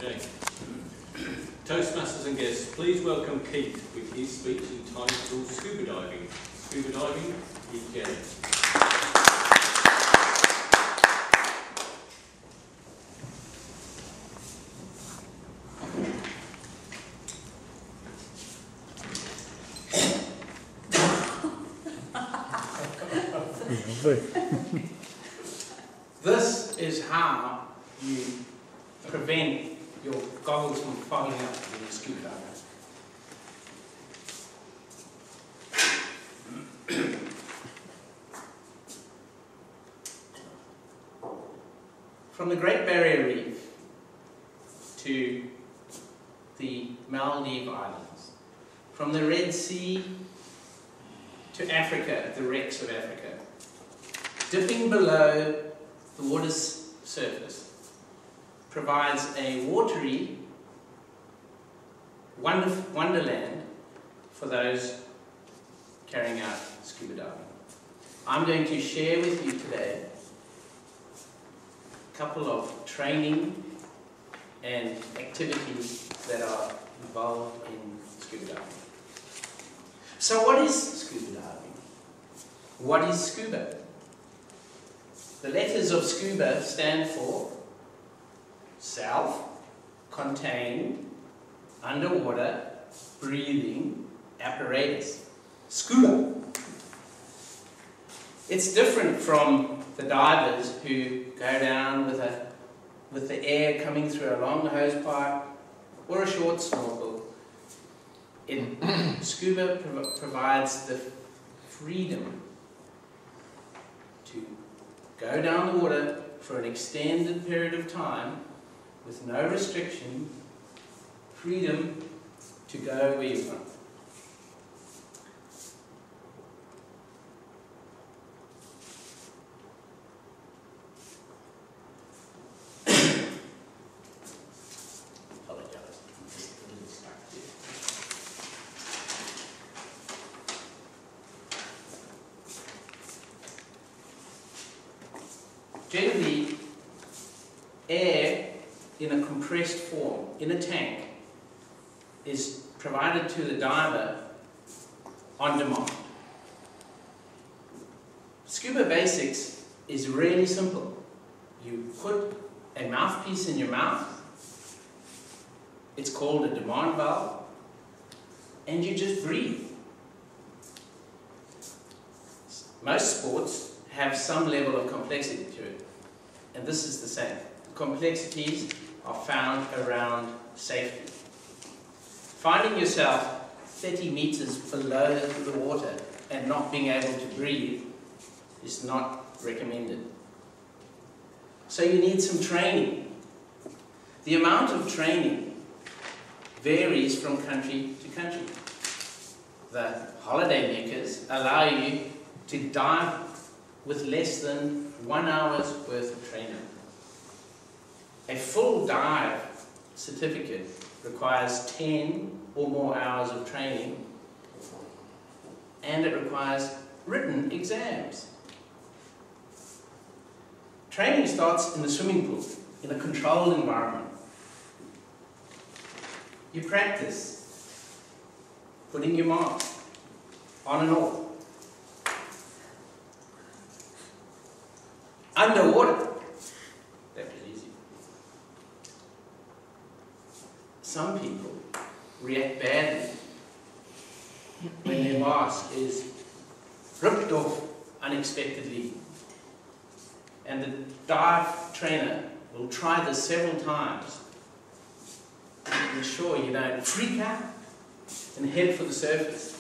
Okay. Toastmasters and guests, please welcome Keith with his speech entitled Scuba Diving. Scuba Diving, Keith Jennings. This is how you prevent your goggles from fogging up when you scuba dive. From the Great Barrier Reef to the Maldives Islands, from the Red Sea to Africa, the wrecks of Africa, dipping below the water's surface provides a watery wonderland for those carrying out scuba diving. I'm going to share with you today a couple of training and activities that are involved in scuba diving. So what is scuba diving? What is scuba? The letters of scuba stand for self-contained, underwater, breathing apparatus. Scuba. It's different from the divers who go down with the air coming through a long hose pipe or a short snorkel. Scuba provides the freedom to go down the water for an extended period of time with no restriction, freedom to go where you want. Apologize, just a little stuck there. Generally, air in a compressed form, in a tank, is provided to the diver on demand. Scuba basics is really simple. You put a mouthpiece in your mouth, it's called a demand valve, and you just breathe. Most sports have some level of complexity to it, and this is the same. The complexities are found around safety. Finding yourself 30 meters below the water and not being able to breathe is not recommended. So you need some training. The amount of training varies from country to country. The holiday makers allow you to dive with less than 1 hour's worth of training. A full dive certificate requires 10 or more hours of training, and it requires written exams. Training starts in the swimming pool, in a controlled environment. You practice putting your mask on and off. Underwater, that was easy. Some people react badly when their mask is ripped off unexpectedly. And the dive trainer will try this several times to ensure you don't freak out and head for the surface.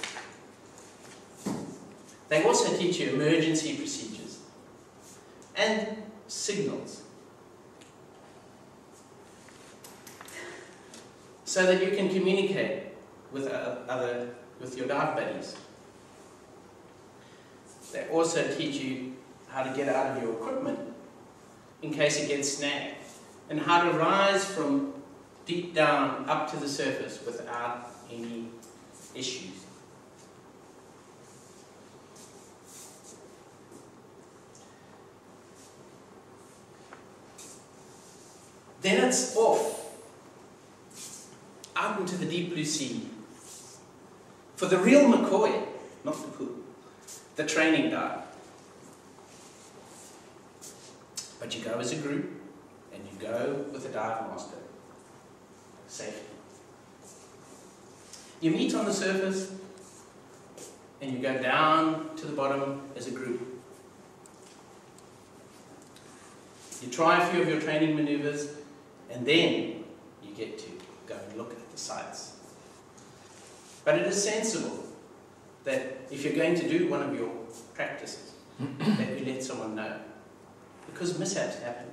They also teach you emergency procedures and signals, so that you can communicate with your dive buddies. They also teach you how to get out of your equipment in case it gets snagged, and how to rise from deep down up to the surface without any issues. Then it's off into the deep blue sea. For the real McCoy, not the pool, the training dive. But you go as a group, and you go with a dive master. Safety. You meet on the surface, and you go down to the bottom as a group. You try a few of your training maneuvers, and then you get to go and look at the sights. But it is sensible that if you're going to do one of your practices, that you let someone know. Because mishaps happen.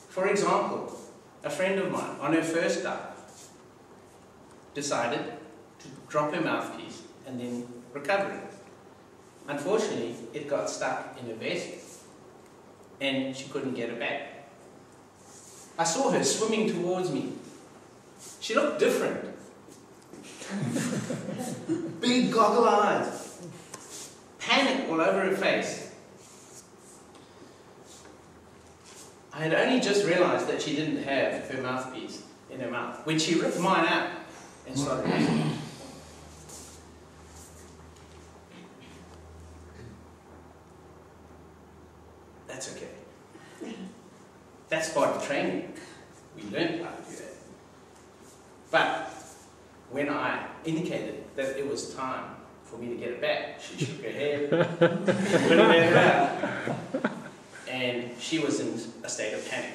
For example, a friend of mine, on her first dive, decided to drop her mouthpiece and then recover it. Unfortunately, it got stuck in her vest and she couldn't get it back. I saw her swimming towards me. She looked different. Big goggle eyes. Panic all over her face. I had only just realized that she didn't have her mouthpiece in her mouth when she ripped mine out and started using it. That's okay. That's part of training. We learned how to do that. But when I indicated that it was time for me to get it back, she shook her head, couldn't get it out. And she was in a state of panic.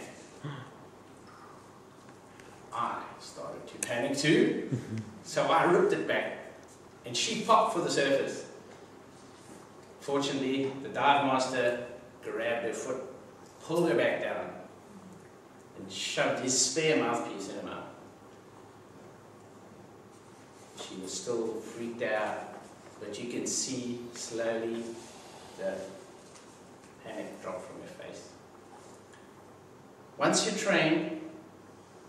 I started to panic too, so I ripped it back, and she popped for the surface. Fortunately, the dive master grabbed her foot, pulled her back down, and shoved his spare mouthpiece in her mouth. She was still freaked out, but you can see slowly the panic drop from her face. Once you're trained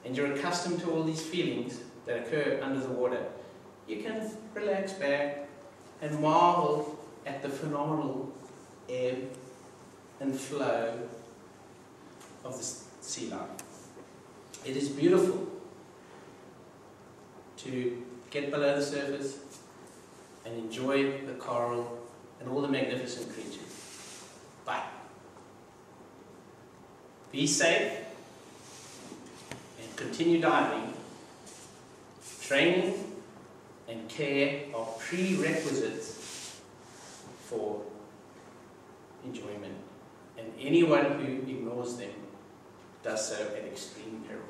and you're accustomed to all these feelings that occur under the water, you can relax back and marvel at the phenomenal ebb and flow of the sea life. It is beautiful to get below the surface and enjoy the coral and all the magnificent creatures. But be safe and continue diving. Training and care are prerequisites for enjoyment, and anyone who ignores them does so at extreme peril.